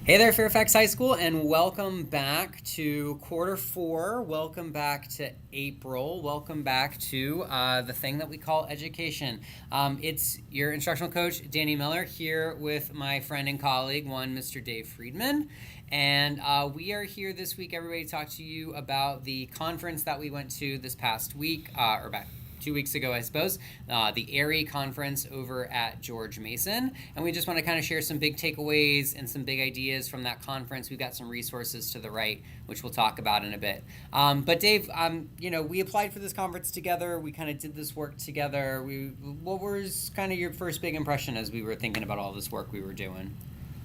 Hey there, Fairfax High School, and welcome back to quarter four. Welcome back to April. Welcome back to the thing that we call education. It's your instructional coach, Dani Miller, here with my friend and colleague, Mr. Dave Friedman. And we are here this week, everybody, to talk to you about the conference that we went to this past week, or back 2 weeks ago, I suppose, the ARIE conference over at George Mason. And we just want to kind of share some big takeaways and some big ideas from that conference. We've got some resources to the right, which we'll talk about in a bit. But Dave, we applied for this conference together. We kind of did this work together. What was kind of your first big impression as we were thinking about all this work we were doing?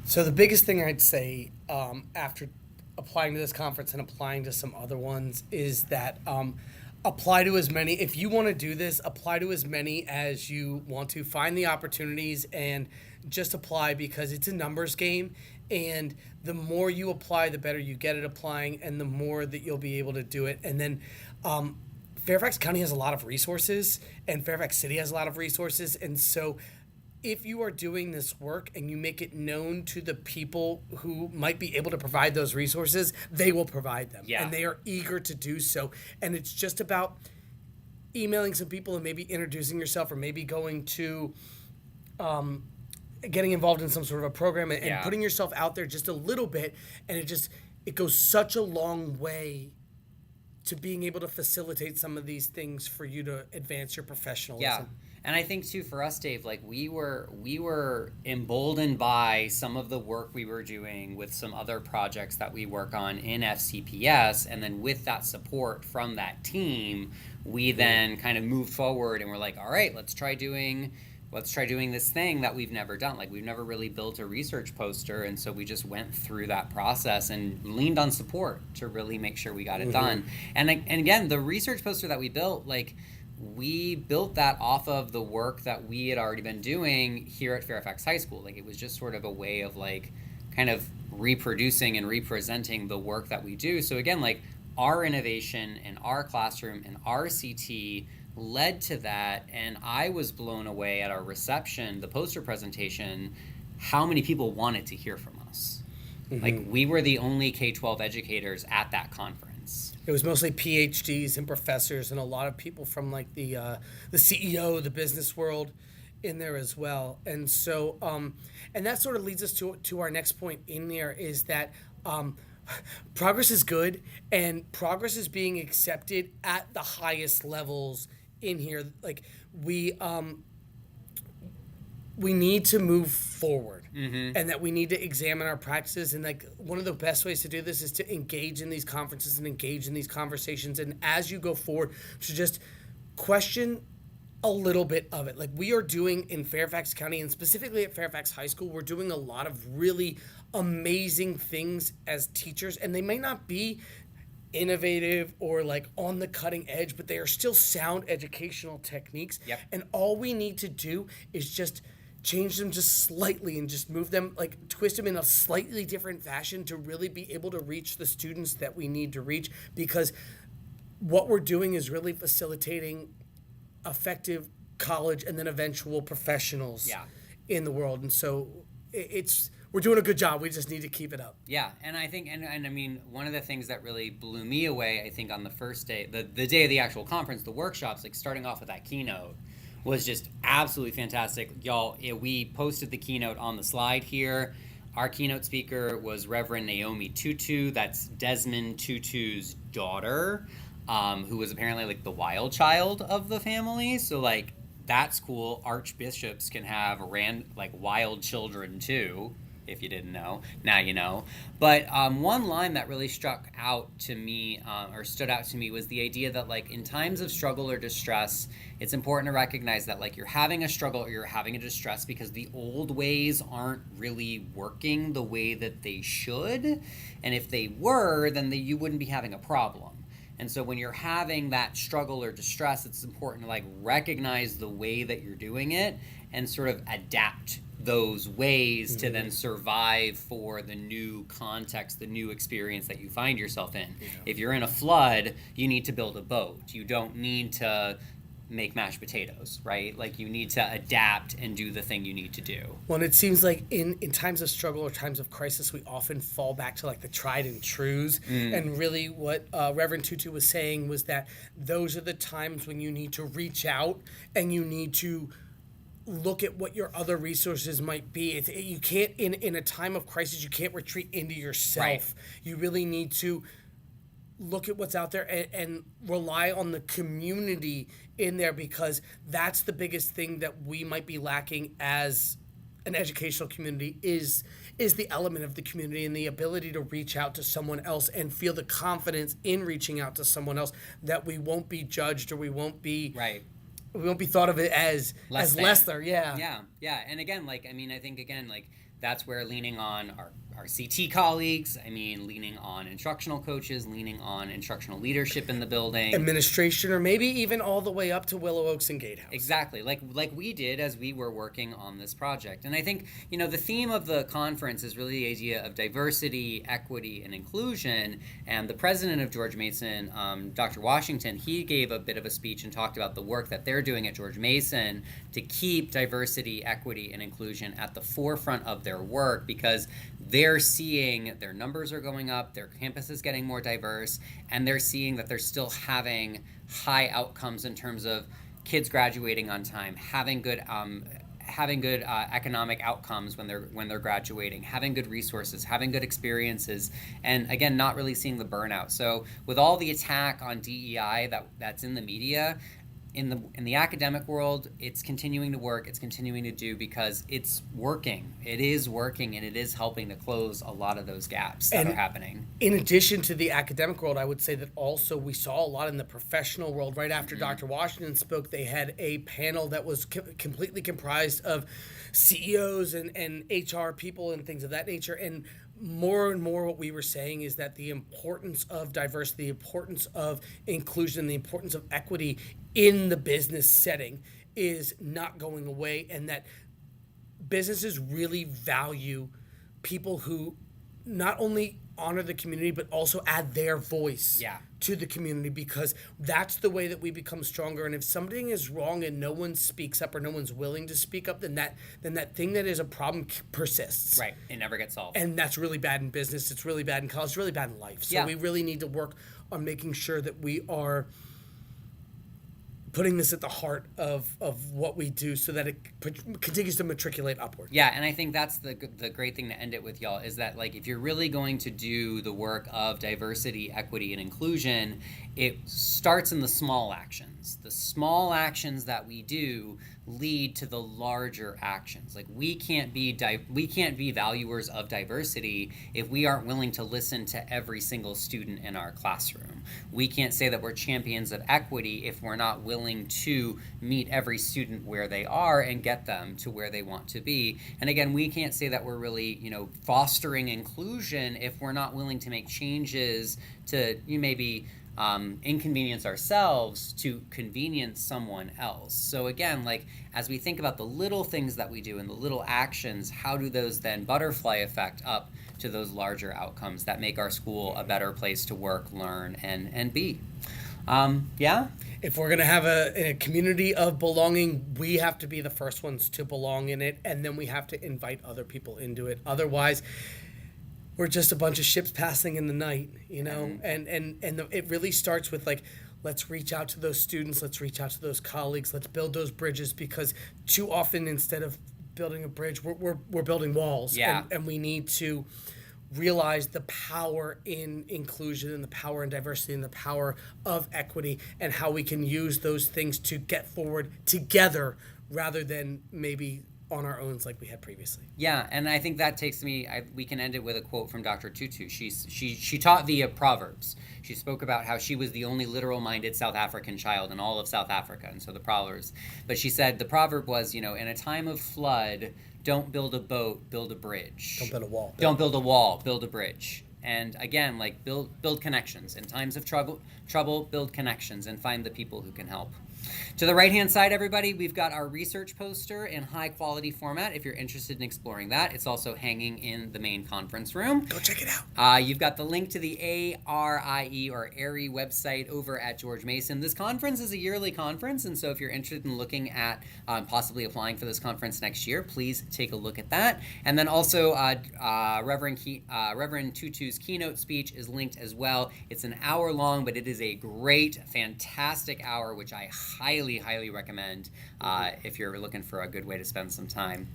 So the biggest thing I'd say after applying to this conference and applying to some other ones is that apply to as many. If you want to do this, apply to as many as you want to. Find the opportunities and just apply, because it's a numbers game. And the more you apply, the better you get at applying, and the more that you'll be able to do it. And then Fairfax County has a lot of resources, and Fairfax City has a lot of resources. And so if you are doing this work and you make it known to the people who might be able to provide those resources, they will provide them. Yeah. And they are eager to do so. And it's just about emailing some people and maybe introducing yourself, or maybe going to getting involved in some sort of a program and putting yourself out there just a little bit. And it goes such a long way to being able to facilitate some of these things for you to advance your professionalism. Yeah. And I think too, for us, Dave, like we were emboldened by some of the work we were doing with some other projects that we work on in FCPS, and then with that support from that team, we then kind of moved forward and we're like, all right, let's try doing this thing that we've never done. Like, we've never really built a research poster, and so we just went through that process and leaned on support to really make sure we got it done. And again, the research poster that we built, like, we built that off of the work that we had already been doing here at Fairfax High School. Like, it was just sort of a way of like kind of reproducing and representing the work that we do. So again, like, our innovation in our classroom and our CT led to that. And I was blown away at our reception, the poster presentation, how many people wanted to hear from us. Like, we were the only K-12 educators at that conference. It was mostly PhDs and professors, and a lot of people from like the CEO, the business world, in there as well. And so, and that sort of leads us to our next point in there, is that progress is good, and progress is being accepted at the highest levels in here. Like, we need to move forward, and that we need to examine our practices. And like, one of the best ways to do this is to engage in these conferences and engage in these conversations. And as you go forward, to just question a little bit of it. Like, we are doing in Fairfax County, and specifically at Fairfax High School, we're doing a lot of really amazing things as teachers, and they may not be innovative or like on the cutting edge, but they are still sound educational techniques. Yep. And all we need to do is just change them just slightly, and just move them, like twist them in a slightly different fashion to really be able to reach the students that we need to reach, because what we're doing is really facilitating effective college and then eventual professionals in the world. And so we're doing a good job. We just need to keep it up. Yeah, and I think, and I mean, one of the things that really blew me away, I think, on the first day, the day of the actual conference, the workshops, like starting off with that keynote, was just absolutely fantastic. Y'all, we posted the keynote on the slide here. Our keynote speaker was Reverend Naomi Tutu. That's Desmond Tutu's daughter, who was apparently like the wild child of the family. So like, that's cool. Archbishops can have wild children too. If you didn't know, now you know. But one line that really stood out to me was the idea that, like, in times of struggle or distress, it's important to recognize that, like, you're having a struggle or you're having a distress because the old ways aren't really working the way that they should. And if they were, then you wouldn't be having a problem. And so when you're having that struggle or distress, it's important to like recognize the way that you're doing it and sort of adapt those ways to then survive for the new context, the new experience that you find yourself in. If you're in a flood, you need to build a boat. You don't need to make mashed potatoes, right? Like you need to adapt and do the thing you need to do. Well, and it seems like in times of struggle or times of crisis, we often fall back to like the tried and trues. And really, what Reverend Tutu was saying was that those are the times when you need to reach out and you need to look at what your other resources might be. You can't, in a time of crisis, you can't retreat into yourself. Right. You really need to look at what's out there and rely on the community in there, because that's the biggest thing that we might be lacking as an educational community is the element of the community and the ability to reach out to someone else and feel the confidence in reaching out to someone else, that we won't be judged or we won't be Right. we won't be thought of it as lesser. Yeah. And again, like, I mean, I think, again, like, that's where leaning on our CT colleagues, I mean, leaning on instructional coaches, leaning on instructional leadership in the building. Administration, or maybe even all the way up to Willow Oaks and Gatehouse. Exactly, like we did as we were working on this project. And I think, you know, the theme of the conference is really the idea of diversity, equity, and inclusion. And the president of George Mason, Dr. Washington, he gave a bit of a speech and talked about the work that they're doing at George Mason to keep diversity, equity, and inclusion at the forefront of their work, because they're seeing their numbers are going up, their campus is getting more diverse, and they're seeing that they're still having high outcomes in terms of kids graduating on time, having good economic outcomes when they're graduating, having good resources, having good experiences, and again, not really seeing the burnout. So with all the attack on DEI that's in the media, in the academic world, it's continuing to work, it's continuing to do, because it's working. It is working, and it is helping to close a lot of those gaps that are happening. In addition to the academic world, I would say that also we saw a lot in the professional world. Right after Dr. Washington spoke, they had a panel that was completely comprised of CEOs and HR people and things of that nature. And more what we were saying is that the importance of diversity, the importance of inclusion, the importance of equity in the business setting is not going away, and that businesses really value people who not only honor the community but also add their voice to the community, because that's the way that we become stronger. And if something is wrong and no one speaks up or no one's willing to speak up, then that thing that is a problem persists. Right. It never gets solved. And that's really bad in business. It's really bad in college. It's really bad in life. So we really need to work on making sure that we are putting this at the heart of what we do, so that it continues to matriculate upward. Yeah, and I think that's the great thing to end it with, y'all, is that, like, if you're really going to do the work of diversity, equity, and inclusion, it starts in the small actions. The small actions that we do lead to the larger actions. Like, we can't be valuers of diversity if we aren't willing to listen to every single student in our classroom. We can't say that we're champions of equity if we're not willing to meet every student where they are and get them to where they want to be. And again, we can't say that we're really, fostering inclusion if we're not willing to make changes to maybe inconvenience ourselves to convenience someone else. So again, like, as we think about the little things that we do and the little actions, how do those then butterfly effect up to those larger outcomes that make our school a better place to work, learn, and be? If we're going to have a community of belonging, we have to be the first ones to belong in it, and then we have to invite other people into it. Otherwise, we're just a bunch of ships passing in the night, it really starts with, like, let's reach out to those students, let's reach out to those colleagues, let's build those bridges, because too often, instead of building a bridge, we're building walls. And we need to realize the power in inclusion and the power in diversity and the power of equity, and how we can use those things to get forward together rather than maybe on our own like we had previously. Yeah, and I think that takes me, we can end it with a quote from Dr. Tutu. She taught via Proverbs. She spoke about how she was the only literal-minded South African child in all of South Africa, and so the Proverbs. But she said the proverb was, in a time of flood, don't build a boat, build a bridge. Don't build a wall. Don't build a wall, build a bridge. And again, like, build connections. In times of trouble, build connections and find the people who can help. To the right-hand side, everybody, we've got our research poster in high-quality format. If you're interested in exploring that, it's also hanging in the main conference room. Go check it out. You've got the link to the ARIE or ARIE website over at George Mason. This conference is a yearly conference, and so if you're interested in looking at possibly applying for this conference next year, please take a look at that. And then also Reverend Tutu's keynote speech is linked as well. It's an hour long, but it is a great, fantastic hour, which I highly recommend if you're looking for a good way to spend some time.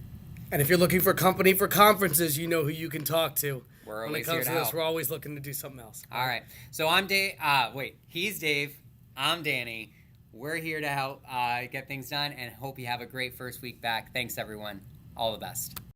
And if you're looking for company for conferences, you know who you can talk to. We're when it always comes here to to this, help. we're always looking to do something else. All right. So I'm Dave. He's Dave. I'm Dani. We're here to help get things done and hope you have a great first week back. Thanks, everyone. All the best.